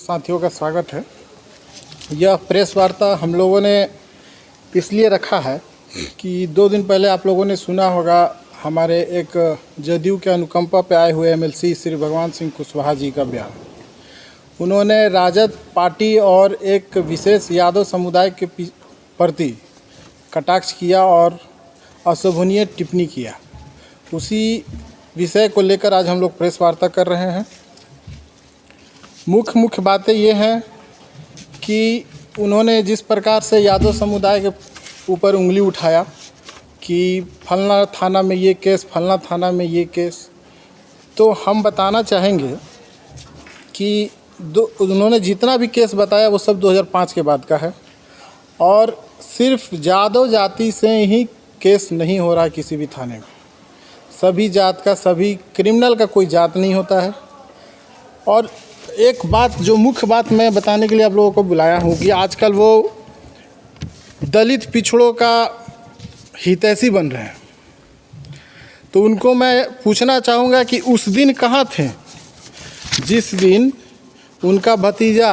साथियों का स्वागत है। यह प्रेस वार्ता हम लोगों ने इसलिए रखा है कि 2 दिन पहले आप लोगों ने सुना होगा हमारे एक जदयू के अनुकंपा पे आए हुए एमएलसी श्री भगवान सिंह कुशवाहा जी का बयान। उन्होंने राजद पार्टी और एक विशेष यादव समुदाय के प्रति कटाक्ष किया और अशोभनीय टिप्पणी किया। उसी विषय को लेकर आज हम लोग प्रेस वार्ता कर रहे हैं। मुख्य बातें ये हैं कि उन्होंने जिस प्रकार से यादव समुदाय के ऊपर उंगली उठाया कि फलना थाना में ये केस, फलना थाना में ये केस, तो हम बताना चाहेंगे कि उन्होंने जितना भी केस बताया वो सब 2005 के बाद का है और सिर्फ यादव जाति से ही केस नहीं हो रहा है किसी भी थाने में। सभी जात का, सभी क्रिमिनल का कोई जात नहीं होता है। और एक बात जो मुख्य बात मैं बताने के लिए आप लोगों को बुलाया हूँ कि आजकल वो दलित पिछड़ों का हितैषी बन रहे हैं, तो उनको मैं पूछना चाहूँगा कि उस दिन कहाँ थे जिस दिन उनका भतीजा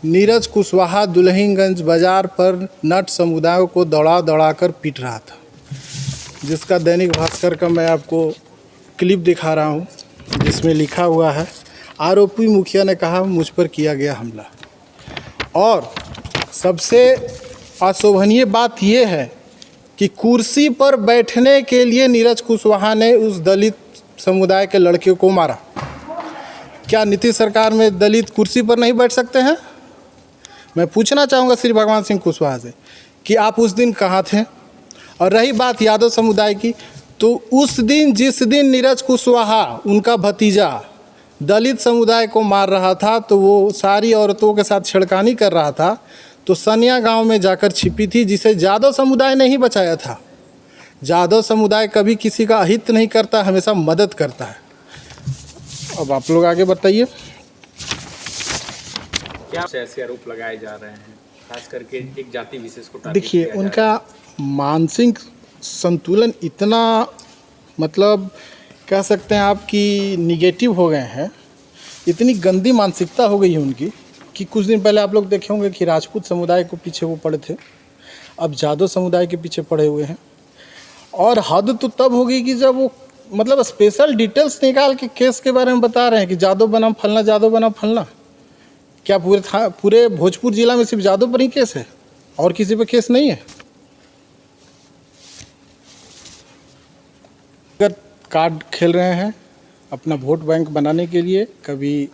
नीरज कुशवाहा दुल्हिनगंज बाज़ार पर नट समुदायों को दौड़ा कर पीट रहा था, जिसका दैनिक भास्कर का मैं आपको क्लिप दिखा रहा हूँ, जिसमें लिखा हुआ है आरोपी मुखिया ने कहा मुझ पर किया गया हमला। और सबसे अशोभनीय बात यह है कि कुर्सी पर बैठने के लिए नीरज कुशवाहा ने उस दलित समुदाय के लड़के को मारा। क्या नीतीश सरकार में दलित कुर्सी पर नहीं बैठ सकते हैं? मैं पूछना चाहूँगा श्री भगवान सिंह कुशवाहा से कि आप उस दिन कहाँ थे। और रही बात यादव समुदाय की, तो उस दिन जिस दिन नीरज कुशवाहा उनका भतीजा दलित समुदाय को मार रहा था, तो वो सारी औरतों के साथ छेड़खानी कर रहा था, तो सनिया गांव में जाकर छिपी थी, जिसे यादव समुदाय ने ही बचाया था। यादव समुदाय कभी किसी का अहित नहीं करता, हमेशा मदद करता है। अब आप लोग आगे बताइए। क्या ऐसे आरोप लगाए जा रहे हैं, खास करके एक जाति विशेष को? देखिए, उनका मानसिक संतुलन इतना, मतलब कह सकते हैं आप कि निगेटिव हो गए हैं, इतनी गंदी मानसिकता हो गई है उनकी कि कुछ दिन पहले आप लोग देखे होंगे कि राजपूत समुदाय को पीछे वो पड़े थे, अब यादव समुदाय के पीछे पड़े हुए हैं। और हद तो तब होगी कि जब वो मतलब स्पेशल डिटेल्स निकाल के केस के बारे में बता रहे हैं कि यादव बनाम फलना, यादव बनाम फलना। क्या पूरे भोजपुर जिला में सिर्फ यादव पर ही केस है और किसी पर केस नहीं है? अगर कार्ड खेल रहे हैं अपना वोट बैंक बनाने के लिए, कभी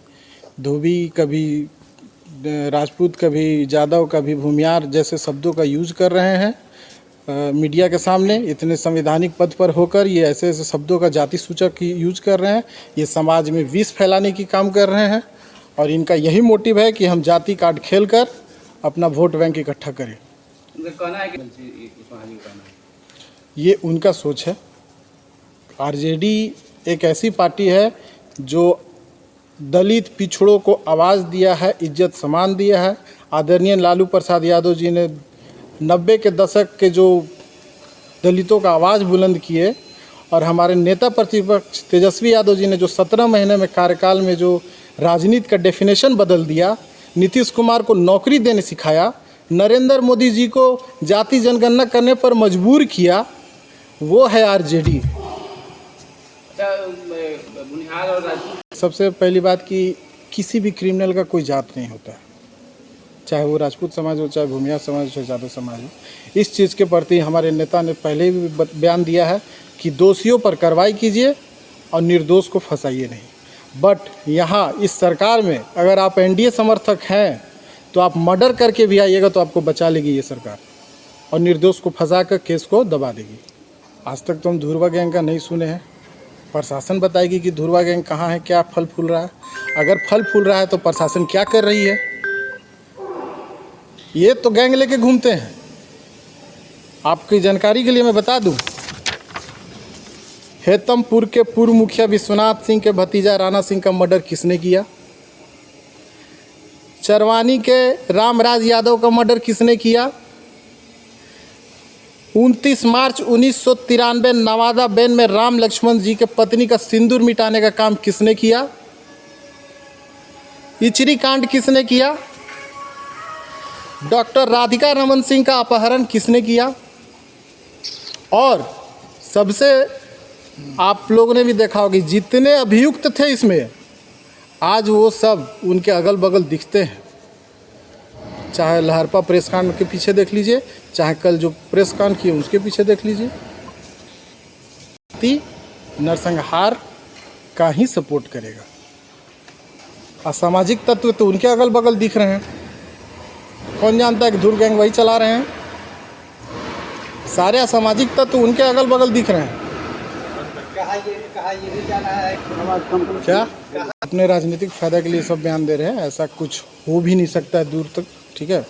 धोबी, कभी राजपूत, कभी यादव, कभी भूमियार जैसे शब्दों का यूज कर रहे हैं मीडिया के सामने, इतने संवैधानिक पद पर होकर ये ऐसे शब्दों का जाति सूचक यूज कर रहे हैं, ये समाज में विष फैलाने की काम कर रहे हैं। और इनका यही मोटिव है कि हम जाति कार्ड खेल कर अपना वोट बैंक इकट्ठा करें। ये उनका सोच है। आरजेडी एक ऐसी पार्टी है जो दलित पिछड़ों को आवाज़ दिया है, इज्जत सम्मान दिया है। आदरणीय लालू प्रसाद यादव जी ने 90 के दशक के जो दलितों का आवाज़ बुलंद किए, और हमारे नेता प्रतिपक्ष तेजस्वी यादव जी ने जो 17 महीने में कार्यकाल में जो राजनीति का डेफिनेशन बदल दिया, नीतीश कुमार को नौकरी देने सिखाया, नरेंद्र मोदी जी को जाति जनगणना करने पर मजबूर किया, वो है आरजेडी। सबसे पहली बात कि किसी भी क्रिमिनल का कोई जात नहीं होता, चाहे वो राजपूत समाज हो, चाहे भूमिया समाज हो, यादव समाज हो। इस चीज़ के प्रति हमारे नेता ने पहले भी बयान दिया है कि दोषियों पर कार्रवाई कीजिए और निर्दोष को फंसाइए नहीं। बट यहाँ इस सरकार में अगर आप एनडीए समर्थक हैं तो आप मर्डर करके भी आइएगा तो आपको बचा लेगी ये सरकार, और निर्दोष को फंसा कर केस को दबा देगी। आज तक तो हम धुरवा गैंग का नहीं सुने हैं। प्रशासन बताएगी कि धुरवा गैंग कहाँ है, क्या फल फूल रहा है। अगर फल फूल रहा है तो प्रशासन क्या कर रही है? ये तो गैंग लेके घूमते हैं। आपकी जानकारी के लिए मैं बता दूं, हेतमपुर के पूर्व मुखिया विश्वनाथ सिंह के भतीजा राणा सिंह का मर्डर किसने किया? चरवानी के रामराज यादव का मर्डर किसने किया? 29 मार्च 1993 नवादा बैन में राम लक्ष्मण जी के पत्नी का सिंदूर मिटाने का काम किसने किया? इचरी कांड किसने किया? डॉक्टर राधिका रमन सिंह का अपहरण किसने किया? और सबसे आप लोगों ने भी देखा होगा जितने अभियुक्त थे इसमें, आज वो सब उनके अगल बगल दिखते हैं। चाहे लहरपा प्रेस कांड के पीछे देख लीजिए, चाहे कल जो प्रेस कांड किए उसके पीछे देख लीजिए। नरसंहार का ही सपोर्ट करेगा। असामाजिक तत्व तो उनके अगल बगल दिख रहे हैं। कौन जानता है कि धुर गैंग वही चला रहे हैं? सारे असामाजिक तत्व उनके अगल बगल दिख रहे हैं। क्या अपने राजनीतिक फायदा के लिए सब बयान दे रहे हैं? ऐसा कुछ हो भी नहीं सकता है दूर तक। ठीक है,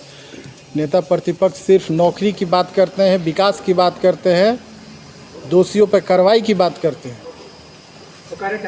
नेता प्रतिपक्ष सिर्फ नौकरी की बात करते हैं, विकास की बात करते हैं, दोषियों पर कार्रवाई की बात करते हैं।